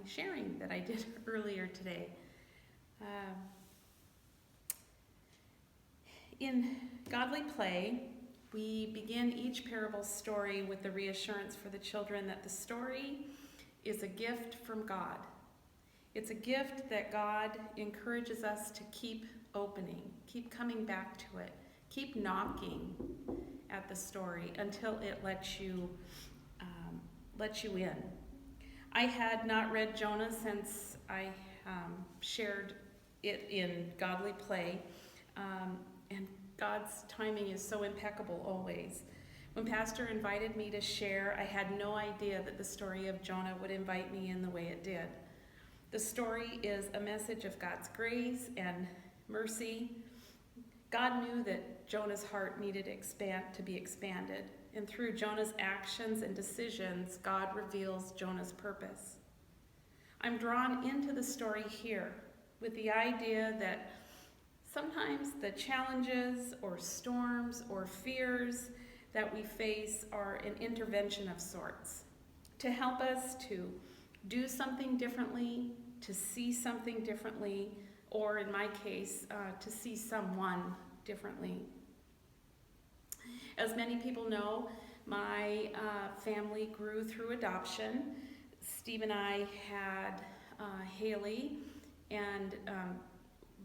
sharing that I did earlier today. In Godly Play, we begin each parable story with the reassurance for the children that the story is a gift from God. It's a gift that God encourages us to keep opening, keep coming back to it, keep knocking at the story until it lets you in. I had not read Jonah since I shared it in Godly Play, and God's timing is so impeccable always. When Pastor invited me to share, I had no idea that the story of Jonah would invite me in the way it did. The story is a message of God's grace and mercy. God knew that Jonah's heart needed to be expanded, and through Jonah's actions and decisions, God reveals Jonah's purpose. I'm drawn into the story here with the idea that sometimes the challenges or storms or fears that we face are an intervention of sorts to help us to do something differently, to see something differently, or in my case, to see someone differently. As many people know, my family grew through adoption. Steve and I had Haley, and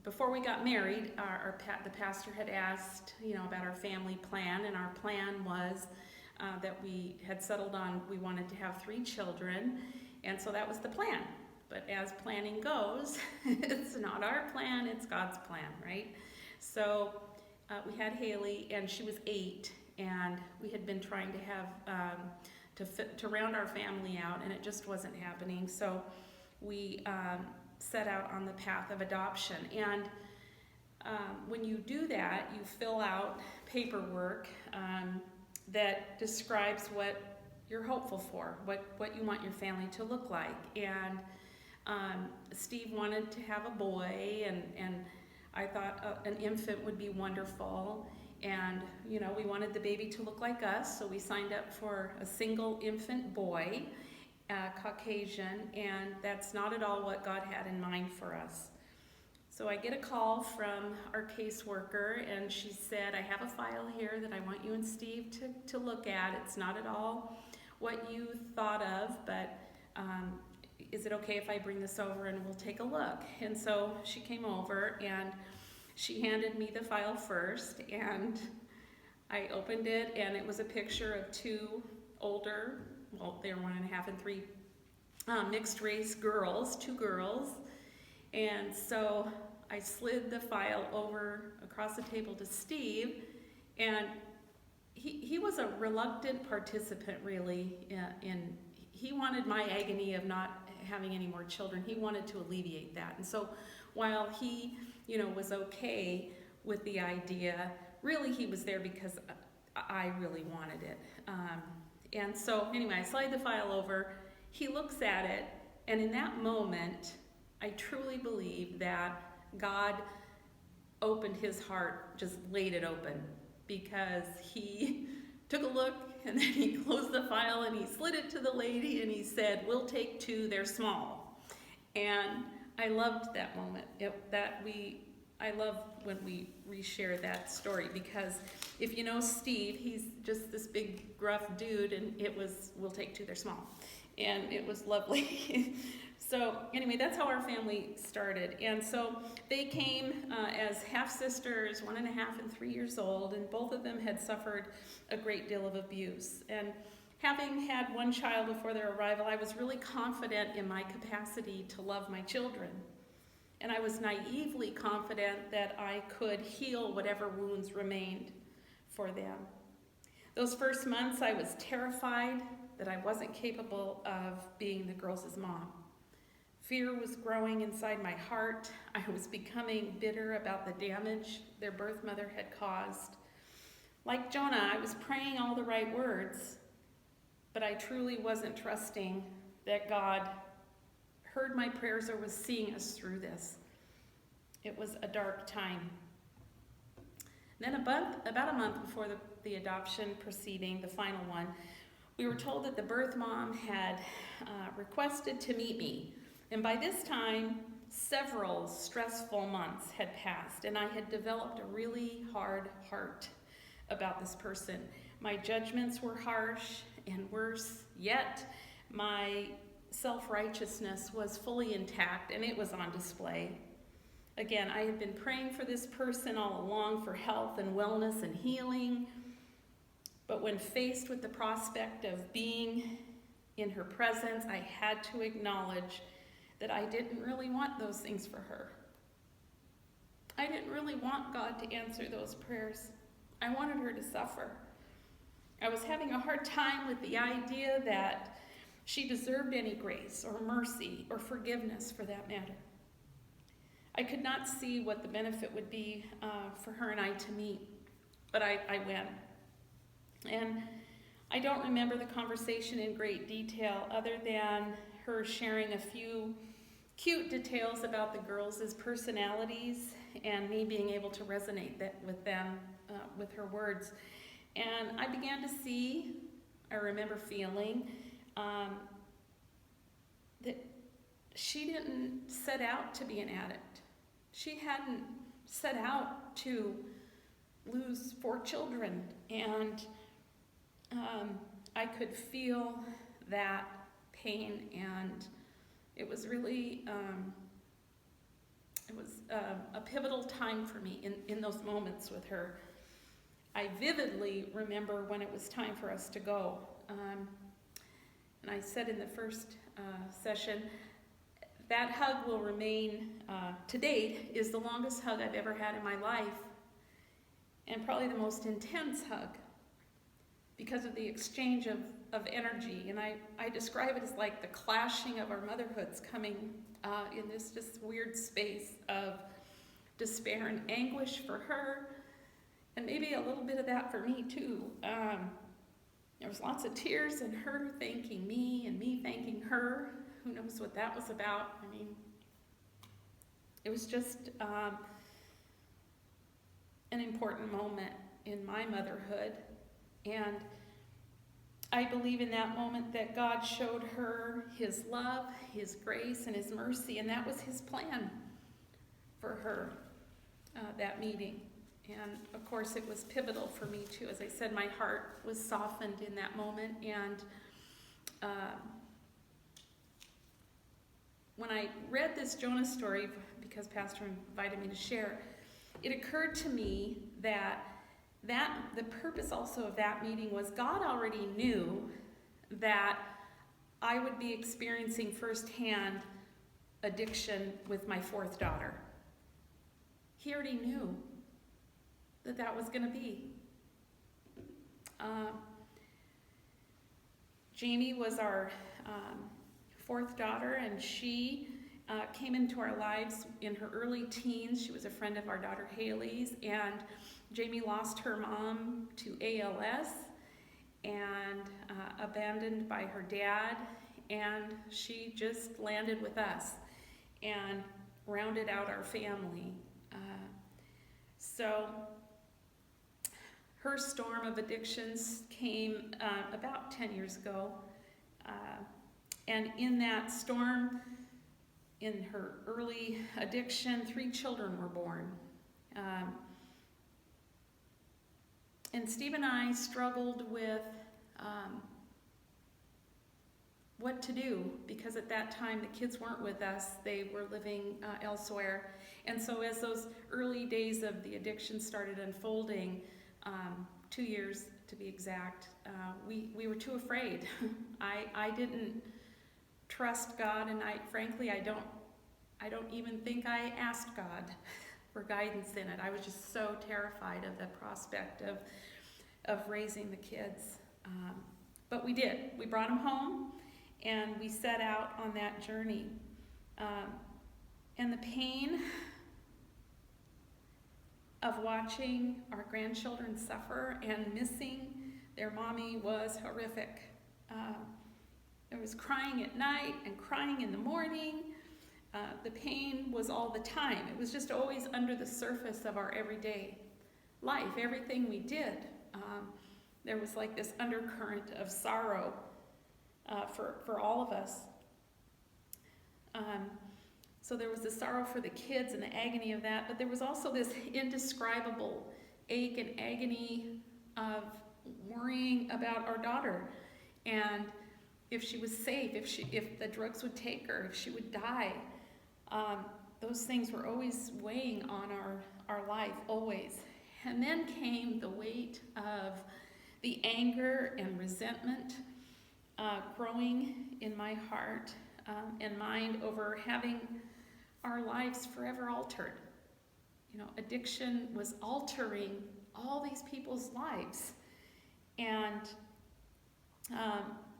before we got married, the pastor had asked, about our family plan, and our plan was that we had settled on we wanted to have 3 children, and so that was the plan. But as planning goes, it's not our plan, it's God's plan, right? So we had Haley, and she was 8, and we had been trying to have to round our family out, and it just wasn't happening. So we set out on the path of adoption. And when you do that, you fill out paperwork that describes what you're hopeful for, what you want your family to look like. And Steve wanted to have a boy, and I thought an infant would be wonderful. And, we wanted the baby to look like us, so we signed up for a single infant boy, Caucasian, and that's not at all what God had in mind for us. So I get a call from our caseworker, and she said, I have a file here that I want you and Steve to look at. It's not at all what you thought of, but is it okay if I bring this over and we'll take a look? And so she came over, and she handed me the file first, and I opened it, and it was a picture of 2 older, they were 1.5 and 3, mixed race girls, 2 girls. And so I slid the file over across the table to Steve, and he was a reluctant participant, really. He wanted my agony of not having any more children. He wanted to alleviate that. And so while he, was okay with the idea, really he was there because I really wanted it. And so anyway, I slide the file over. He looks at it, and in that moment, I truly believe that God opened his heart, just laid it open, because he took a look, and then he closed the file, and he slid it to the lady, and he said, we'll take 2, they're small. And I loved that moment. I love when we reshare that story, because if you know Steve, he's just this big gruff dude, and it was, we'll take 2, they're small. And it was lovely. So anyway, that's how our family started. And so they came as half-sisters, 1.5 and 3 years old, and both of them had suffered a great deal of abuse. And having had 1 child before their arrival, I was really confident in my capacity to love my children. And I was naively confident that I could heal whatever wounds remained for them. Those first months, I was terrified that I wasn't capable of being the girls' mom. Fear was growing inside my heart. I was becoming bitter about the damage their birth mother had caused. Like Jonah, I was praying all the right words, but I truly wasn't trusting that God heard my prayers or was seeing us through this. It was a dark time. Then about a month before the adoption proceeding, the final one, we were told that the birth mom had requested to meet me And by this time, several stressful months had passed, and I had developed a really hard heart about this person. My judgments were harsh, and worse yet, my self-righteousness was fully intact, and it was on display. Again, I had been praying for this person all along for health and wellness and healing, but when faced with the prospect of being in her presence, I had to acknowledge that I didn't really want those things for her. I didn't really want God to answer those prayers. I wanted her to suffer. I was having a hard time with the idea that she deserved any grace or mercy or forgiveness for that matter. I could not see what the benefit would be for her and I to meet, but I went. And I don't remember the conversation in great detail other than her sharing a few cute details about the girls' personalities and me being able to resonate with them, with her words. And I began to see, I remember feeling, that she didn't set out to be an addict. She hadn't set out to lose 4 children. And I could feel that pain, and it was really, it was a pivotal time for me in those moments with her. I vividly remember when it was time for us to go. And I said in the first session, that hug will remain, to date, is the longest hug I've ever had in my life, and probably the most intense hug because of the exchange of energy. And I describe it as like the clashing of our motherhoods coming in this just weird space of despair and anguish for her, and maybe a little bit of that for me too. There was lots of tears and her thanking me and me thanking her. Who knows what that was about? I mean, it was just an important moment in my motherhood. And I believe in that moment that God showed her his love, his grace, and his mercy, and that was his plan for her, that meeting. And of course it was pivotal for me too. As I said, my heart was softened in that moment, and when I read this Jonah story, because Pastor invited me to share, it occurred to me that the purpose also of that meeting was God already knew that I would be experiencing firsthand addiction with my 4th daughter. He already knew that was going to be. Jamie was our 4th daughter, and she came into our lives in her early teens. She was a friend of our daughter Haley's, and Jamie lost her mom to ALS and abandoned by her dad, and she just landed with us and rounded out our family. So her storm of addictions came about 10 years ago, and in that storm, in her early addiction, 3 children were born. And Steve and I struggled with what to do, because at that time the kids weren't with us, they were living elsewhere. And so as those early days of the addiction started unfolding, 2 years to be exact, we were too afraid. I didn't trust God, and frankly I don't even think I asked God for guidance in it. I was just so terrified of the prospect of raising the kids. But we did. We brought them home, and we set out on that journey. And the pain of watching our grandchildren suffer and missing their mommy was horrific. There was crying at night and crying in the morning. The pain was all the time. It was just always under the surface of our everyday life, everything we did. There was like this undercurrent of sorrow for all of us. So there was the sorrow for the kids and the agony of that, but there was also this indescribable ache and agony of worrying about our daughter, and if she was safe, if the drugs would take her, if she would die. Those things were always weighing on our life, always. And then came the weight of the anger and resentment growing in my heart and mind over having our lives forever altered. Addiction was altering all these people's lives. And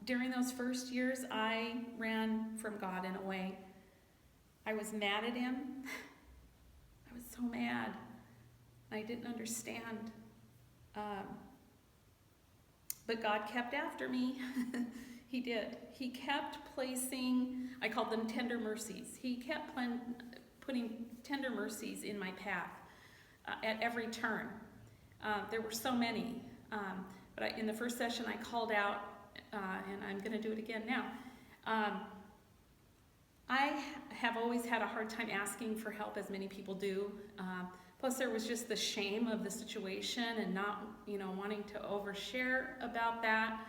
during those first years, I ran from God in a way. I was mad at him. I was so mad. I didn't understand. But God kept after me. He did. He kept placing, I called them tender mercies. He kept putting tender mercies in my path at every turn. There were so many. But in the first session, I called out, and I'm going to do it again now. I have always had a hard time asking for help, as many people do. Plus, there was just the shame of the situation and not, wanting to overshare about that.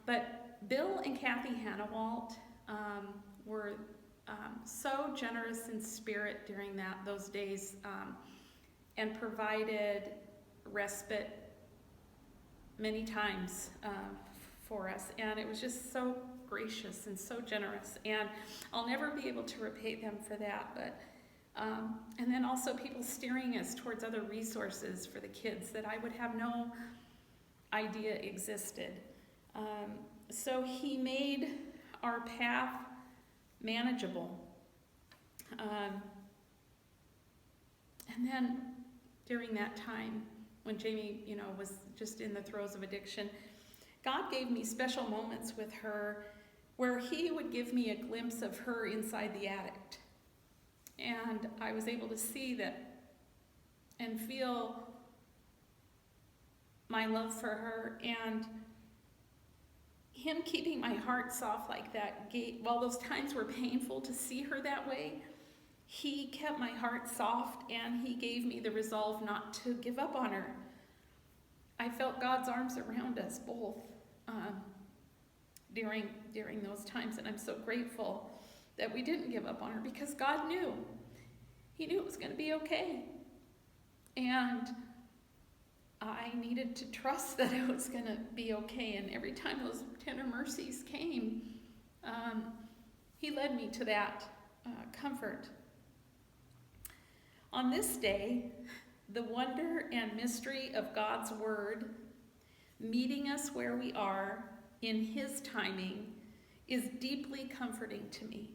But Bill and Kathy Hannawalt were so generous in spirit during those days and provided respite many times for us, and it was just so gracious and so generous, and I'll never be able to repay them for that. But and then also people steering us towards other resources for the kids that I would have no idea existed. So he made our path manageable. And then during that time when Jamie, was just in the throes of addiction, God gave me special moments with her where he would give me a glimpse of her inside the addict. And I was able to see that and feel my love for her, and him keeping my heart soft like that, while those times were painful to see her that way, he kept my heart soft, and he gave me the resolve not to give up on her. I felt God's arms around us both during those times, and I'm so grateful that we didn't give up on her, because God knew. He knew it was going to be okay. And I needed to trust that it was going to be okay, and every time those tender mercies came, he led me to that comfort. On this day, the wonder and mystery of God's word meeting us where we are in his timing is deeply comforting to me.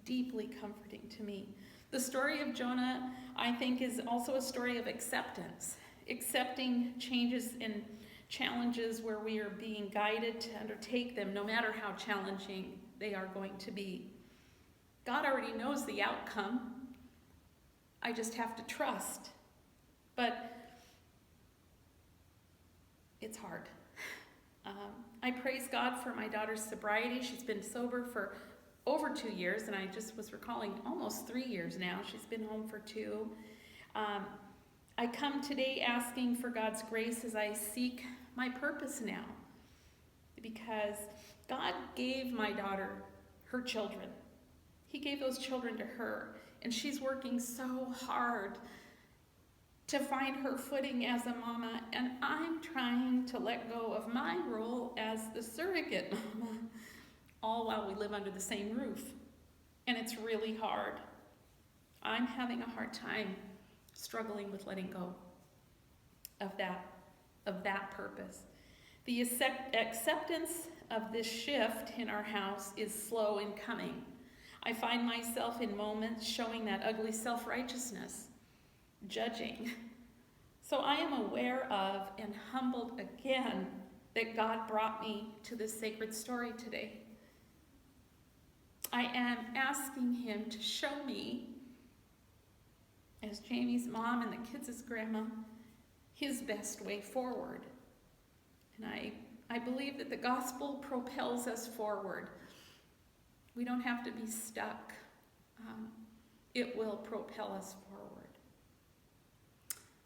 Deeply comforting to me. The story of Jonah, I think, is also a story of acceptance. Accepting changes and challenges where we are being guided to undertake them, no matter how challenging they are going to be. God already knows the outcome. I just have to trust. But it's hard. I praise God for my daughter's sobriety. She's been sober for over 2 years, and I just was recalling almost 3 years now. She's been home for 2. I come today asking for God's grace as I seek my purpose now, because God gave my daughter her children. He gave those children to her, and she's working so hard to find her footing as a mama, and I'm trying to let go of my role as the surrogate mama, all while we live under the same roof. And it's really hard. I'm having a hard time struggling with letting go of that purpose. The acceptance of this shift in our house is slow in coming. I find myself in moments showing that ugly self-righteousness, judging. So I am aware of and humbled again that God brought me to this sacred story today. I am asking him to show me, as Jamie's mom and the kids' grandma, his best way forward. And I believe that the gospel propels us forward. We don't have to be stuck. It will propel us forward.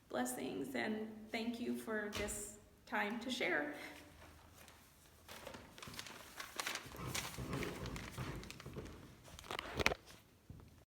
Blessings, and thank you for this time to share.